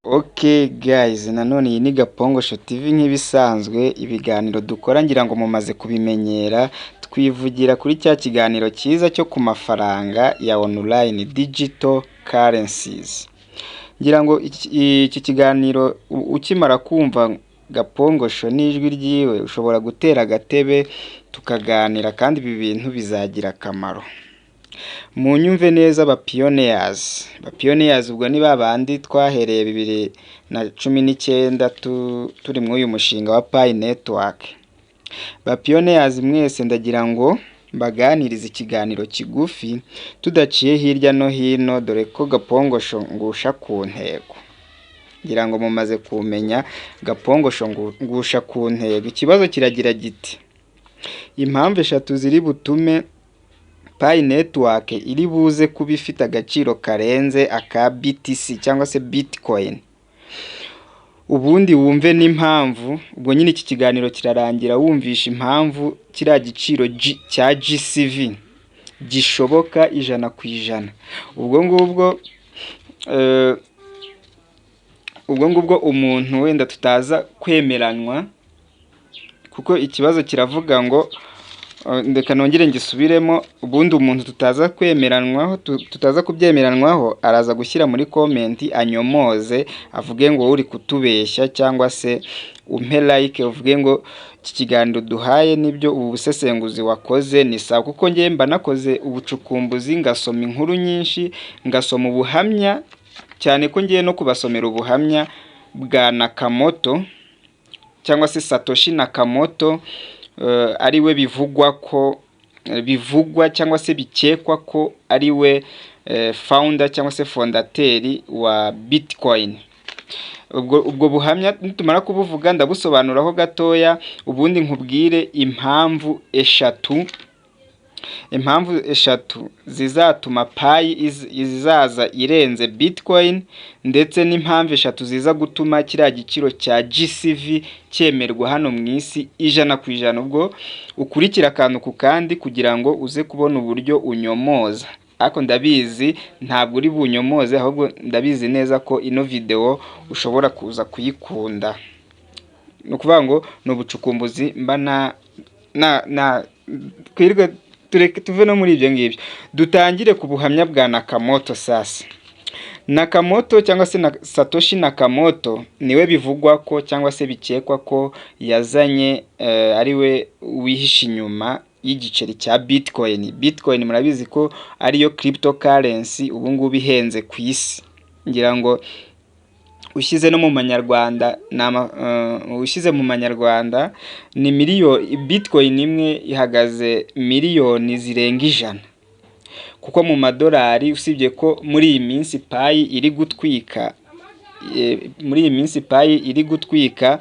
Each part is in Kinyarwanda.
Okay guys, nanone iyi ni Gapongosho TV nk'ibisanzwe, ibiganiro dukora ngira ngo mumaze kubimenyera, twivugira kuri cya kiganiro cyiza cyo ku mafaranga ya online digital currencies. Ngira ngo iki kiganiro ukimara kumva Gapongosho n'ijwi ryiwe ushobora gutera agatebe tukaganira, kandi ibi bintu bizagira akamaro. Munyumve neza ba pioneers ubwo ni babandi twahereye 2019 turi mu uyu mushinga wa Pi Network. Ba pioneers mwese ndagira ngo baganiriza ikiganiro kigufi tudaciye hirya no hino, dore ko Gapongosho ngusha ku ntego. Ngira ngo mumaze kumenya Gapongosho ngusha ku ntego. Ikibazo kiragira giti: impamvu eshatu ziri butume Pi Network iri buze kuba ifite agaciro karenze aka BTC cyangwa se Bitcoin. Ubundi wumve n'impamvu, ubwo nyine iki kiganiro kirarangira wumvisha impamvu kiriya giciro cya GCV gishoboka 100%. Ubwo ngubwo umuntu wenda tutaza kwemeranwa, kuko ikibazo kiravuga ngo ndeka nongere ngisubiremo, ubundi umuntu tutaza kwemeranwaho, tutaza kubyemeranwaho araza gushyira muri comment anyomoze, avuge ngo uri kutubeshya, cyangwa se umpe like uvuge ngo iki kiganiro duhaye nibyo ubu busesenguzi wakoze ni sawa. Kuko ngiye mba nakoze ubucukumbuzi, ngasoma inkuru nyinshi, ngasoma ubuhamya, cyane ko ngiye no kubasomera ubuhamya bwa Nakamoto cyangwa se Satoshi Nakamoto, ari we bivugwa cyangwa se bikekwa ko ari we founder cyangwa se fondateri wa Bitcoin. Ubwo buhamya nitumara kubuvuga ndabusobanuraho gatoya, ubundi nkubwire impamvu eshatu zizatuma Pi izaza irenze Bitcoin, ndetse n'impamvu eshatu ziza gutuma kiriya giciro cya GCV cyemerwa hano mu isi 100%. Ubwo ukurikira akantu ku kandi kugira ngo uze kubona uburyo unyomoza. Ariko ndabizi ntabwo uri bunyomoze, ahubwo ndabizi neza ko ino video ushobora kuza kuyikunda. No kuvuga ngo no bucukumbuzi mba na twirwe tuve no muri ibyo ngibyo. Dutangire ku buhamya bwa Nakamoto sasa. Nakamoto cyangwa se Satoshi Nakamoto niwe bivugwa ko cyangwa se bikekwa ko yazanye ari we wihisha inyuma y'igiceri cya Bitcoin. Bitcoin murabizi ko ariyo cryptocurrency ubu ngubu ihenze ku isi. Ngira ngo ushyize no mu manyarwanda ni Bitcoin imwe ihagaze miliyoni zirenga 100. Kuko mu madolari, usibye ko muri iyi minsi Pi iri gutwika,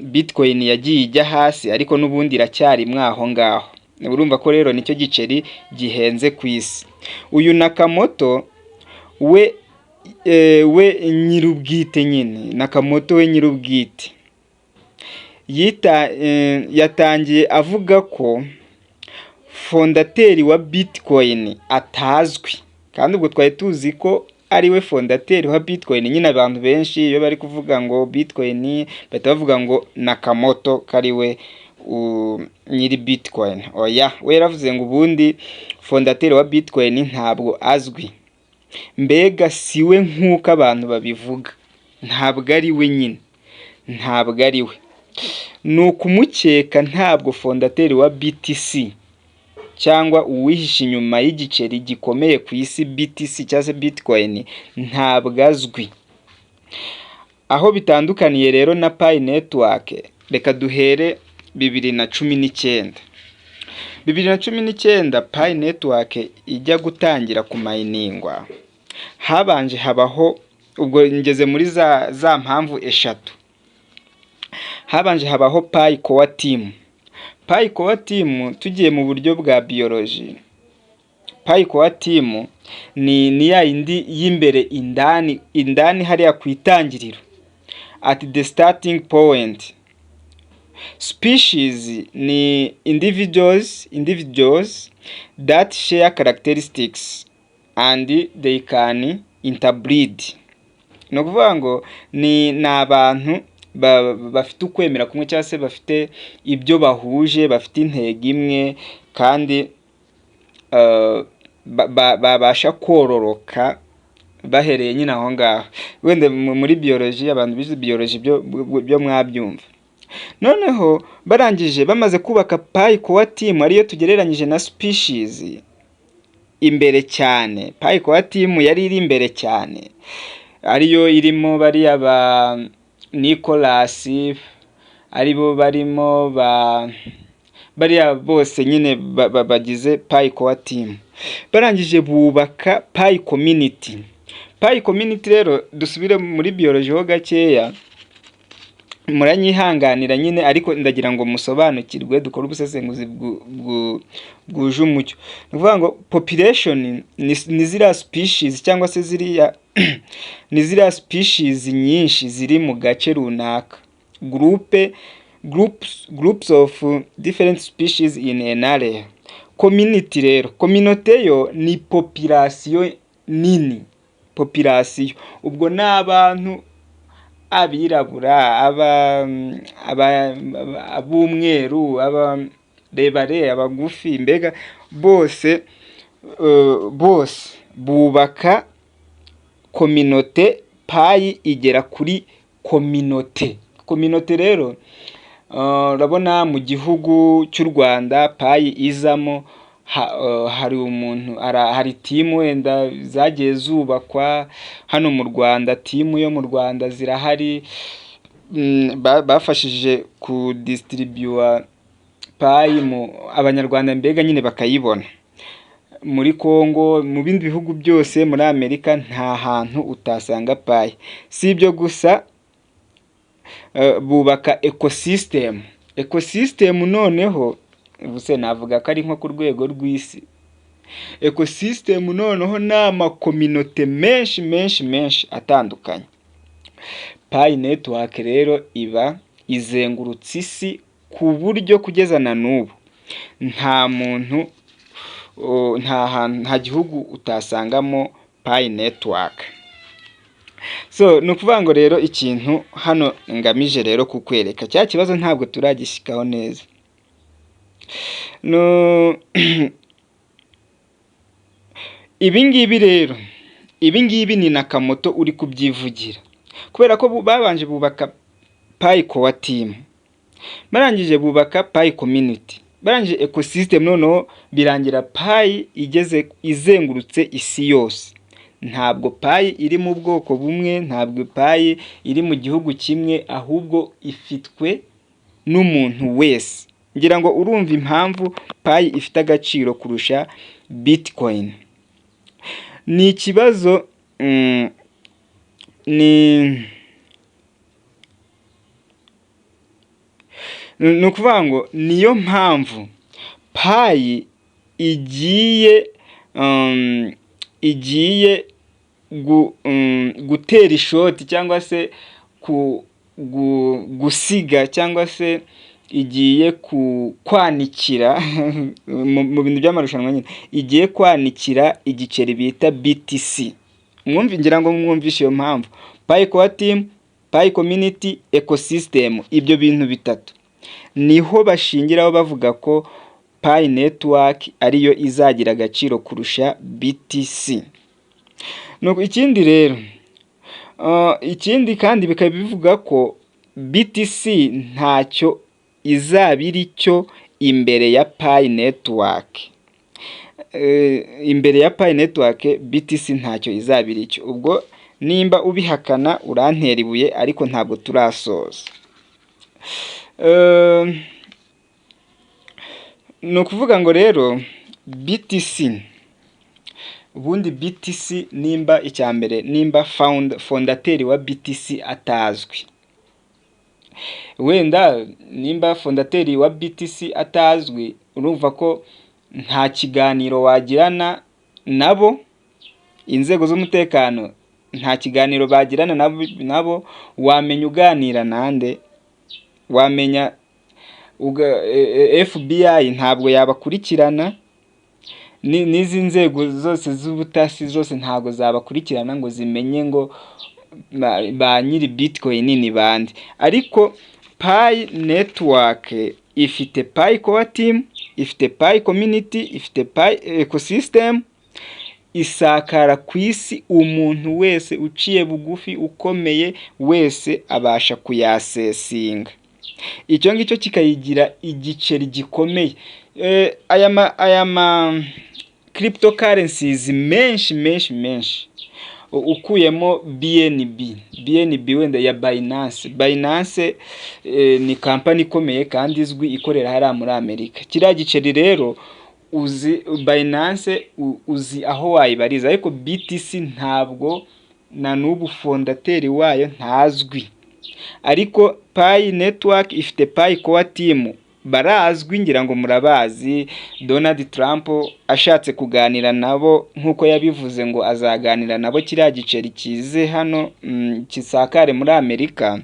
Bitcoin yagiye ijya hasi, ariko n'ubundi iracyari mwaho ngaho. Urumva ko rero nicyo giceri gihenze ku isi. Uyu Nakamoto we nyirubwite nyine, Nakamoto we nyirubwite yatangiye avuga ko fondateri wa Bitcoin atazwi, kandi ubwo twari tuzi ko ari we fondateri wa Bitcoin. Nyine abantu benshi iyo bari kuvuga ngo Bitcoin bahita bavuga ngo Nakamoto kari we nyiri Bitcoin. Oya, we yaravuze ngo ubundi fondateri wa Bitcoin ntabwo azwi, mbega siwe nk'uko abantu babivuga, ntabwo ari we nyine, ntabwo ari we. Ni ukumukeka, ntabwo fondateri wa BTC cyangwa uwihisha inyuma y'igiceri gikomeye ku isi BTC cyangwa se Bitcoin ntabwo azwi. Aho bitandukaniye rero na Pi Network, reka duhere 2019 Pi Network ijya gutangira kumayiningwa, habanje habaho, ubwo ngeze muri za mpamvu eshatu. Habanje habaho Pi Core Team. Pi Core Team tugiye mu buryo bwa biology, Pi Core Team ni ya indi y'imbere indani hariya ku itangiriro, at the starting point. Species ni individuals that share characteristics and they can interbreed. ni ukuvuga ngo ni abantu bafite ukwemera kumwe cyangwa se bafite ibyo bahuje, bafite intego imwe kandi babasha kororoka bahereye nyine aho ngaho. Wenda muri biyoloji, abantu bize biyoloji byo mwabyumva. Noneho barangije bamaze kubaka pi core team, ariyo tugereranyije na species imbere cyane. Pi core team yari iri imbere cyane, ariyo irimo bariya ba Nicholas, aribo barimo bariya bose nyine bagize pi core team. Barangije bubaka pi community. Pi community rero dusubire muri biology ho gakeya, muranyihanganira nyine, ariko ndagira ngo musobanukirwe, dukore ubusesenguzi bwuje umucyo. Ni ukuvuga ngo population ni ziriya species cyangwa se ziriya ni ziriya species nyinshi ziri mu gace runaka, groups of different species in an area. Community rero, community yo ni population nini, population ubwo ni abantu, abirabura, abumweru, abarebare, abagufi, mbega bose bubaka community. Pi igera kuri community rero. Urabona mu gihugu cy'u Rwanda pi izamo hari umuntu, hari timu wenda zagiye zubakwa hano mu Rwanda, timu yo mu Rwanda zirahari, bafashije ku distribute pi mu abanyarwanda mbega nyine bakayibona. Muri Congo, mu bindi bihugu byose, muri Amerika, nta hantu utasanga pi. Si ibyo gusa, bubaka ecosystem. Noneho ubuse navuga ko ari nko ku rwego rw'isi. Ecosystem noneho ni amakominote menshi atandukanye. Pi network rero iba izengurutse isi ku buryo kugeza na n'ubu nta muntu, nta gihugu utasangamo pi network. So ni ukuvuga ngo rero ikintu hano ngamije rero kukwereka, cya kibazo ntabwo turagishikaho neza. Ibingibi rero, ibingibi ni Nakamoto uri kubyivugira, kubera ko babanje bubaka pi core team, barangije bubaka pi community, barangije ecosystem, noneho birangira pi izengurutse isi yose. Ntabwo pi iri mu bwoko bumwe, ntabwo pi iri mu gihugu kimwe, ahubwo ifitwe n'umuntu wese. Ngira ngo urumva impamvu pi ifite agaciro kurusha Bitcoin. Ni ikibazo ni ukuvuga ngo niyo mpamvu pi igiye gutera ishoti cyangwa se gusiga cyangwa se igiye kwanikira mu bintu by'amarushanwa nyine, igiye kwanikira igiceri bita BTC. Ngira ngo mwumvishe iyo mpamvu. Pi core team, pi community, ecosystem, ibyo bintu bitatu niho bashingiraho bavuga ko pi network ariyo izagira agaciro kurusha BTC. Nuko ikindi rero, ikindi kandi bikaba bivuga ko BTC ntacyo izabiri cyo imbere ya pi network. Imbere ya pi network BTC ntacyo izabiri cyo. Ubwo nimba ubihakana urantera ibuye, ariko ntabwo turasoza. Ni ukuvuga ngo rero BTC, ubundi BTC nimba icyambere, nimba fondateri wa BTC atazwi, wenda nimba fondateri wa BTC atazwi, urumva ko nta kiganiro wagirana nabo, inzego z'umutekano nta kiganiro bagirana nabo, wamenya uganira nande, wamenya FBI ntabwo yabakurikirana, n'izi nzego zose z'ubutasi zose ntabwo zabakurikirana ngo zimenye ngo ba nyiri Bitcoin ni bande. Ariko Pi Network ifite Pi Core Team, ifite Pi Community, ifite Pi Ecosystem, isakara ku isi, umuntu wese uciye bugufi ukomeye wese abasha kuyasesinga. Icyo ngicyo kikayigira igiceri gikomeye. Aya ma cryptocurrencies menshi ukuyemo BNB wenda ya Binance ni kampani ikomeye kandi izwi ikorera hariya muri Amerika. Kiriya giceri rero uzi Binance uzi aho wayibariza, ariko BTC ntabwo na n'ubu fondateri wayo ntazwi. Ariko Pi Network ifite Pi Core Team barazwi, ngira ngo murabazi. Donald Trump ashatse kuganira nabo nk'uko yabivuze ngo azaganira nabo kiriya giceri kize hano kisakare muri Amerika,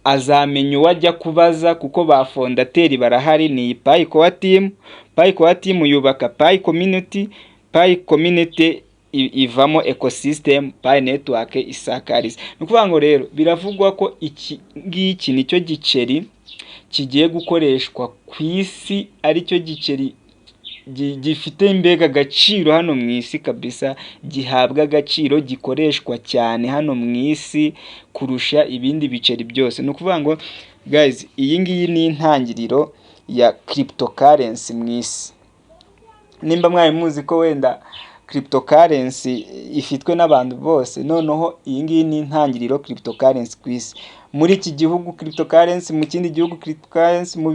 azamenya uwajya kubaza kuko ba fondateri barahari. Ni Pi Core Team. Pi Core Team yubaka Pi Community, Pi Community ivamo ecosystem, Pi Network isakariza. Ni ukuvuga ngo rero biravugwa ko iki ngiki nicyo giceri kigiye gukoreshwa ku isi, aricyo giceri gifite imbega agaciro hano mu isi kabisa, gihabwa agaciro, gikoreshwa cyane hano mu isi kurusha ibindi biceri byose. Ni ukuvuga ngo guys, iyi ngiyi ni intangiriro ya cryptocurrency mu isi. Nimba mwari muzi ko wenda cryptocurrency ifitwe n'abantu bose, noneho iyi ngiyi ni intangiriro cryptocurrency ku isi. Muri iki gihugu cryptocurrency, mu kindi gihugu cryptocurrency, mu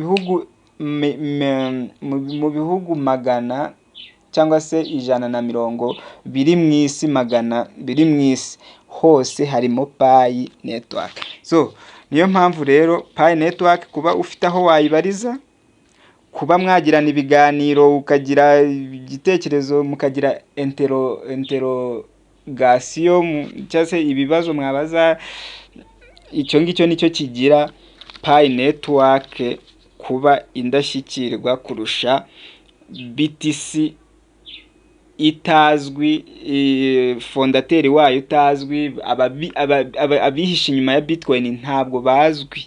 bihugu magana cyangwa se 120 biri mu isi, 100 biri mu isi hose harimo Pi Network. So niyo mpamvu rero Pi Network kuba ufite aho wayibariza, kuba mwagirana ibiganiro, ukagira igitekerezo, mukagira interrogation cyangwa se ibibazo mwabaza, icyo ngicyo nicyo kigira Pi Network kuba indashyikirwa kurusha BTC itazwi, fondateri wayo utazwi, abihishe inyuma ya Bitcoin ntabwo bazwi.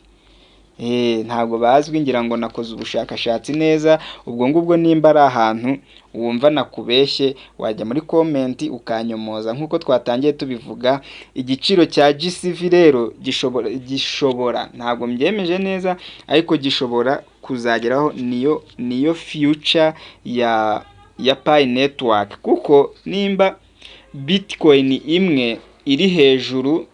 Ntabwo bazwi. Ngira ngo nakoze ubushakashatsi neza. Ubwo ngubwo nimba ari ahantu wumva nakubeshye, wajya muri comment ukanyomoza. Nk'uko twatangiye tubivuga, igiciro cya GCV rero gishobora, ntabwo mbyemeje neza, ariko gishobora kuzageraho niyo future ya Pi Network. Kuko nimba Bitcoin imwe iri hejuru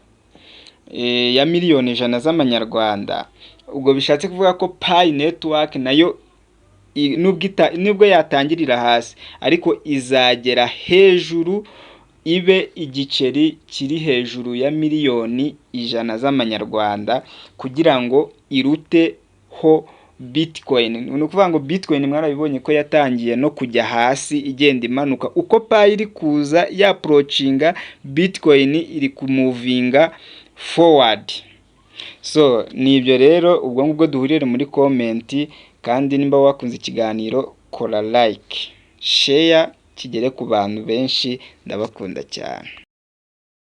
ya miliyoni 100 z'amanyarwanda, ubwo bishatse kuvuga ko Pi Network nayo nubwo yatangirira hasi, ariko izagera hejuru, ibe igiceri kiri hejuru ya miliyoni 100 z'amanyarwanda, kugira ngo iruteho Bitcoin. Ni ukuvuga ngo Bitcoin mwarabibonye ko yatangiye no kujya hasi igenda imanuka. Uko Pi iri kuza ya approachinga, Bitcoin iri kumuvinga forward. So nibyo rero, ubwo ngubwo duhurire muri comment, kandi nimba wakunze ikiganiro kora like, share kigere ku bantu benshi. Ndabakunda cyane.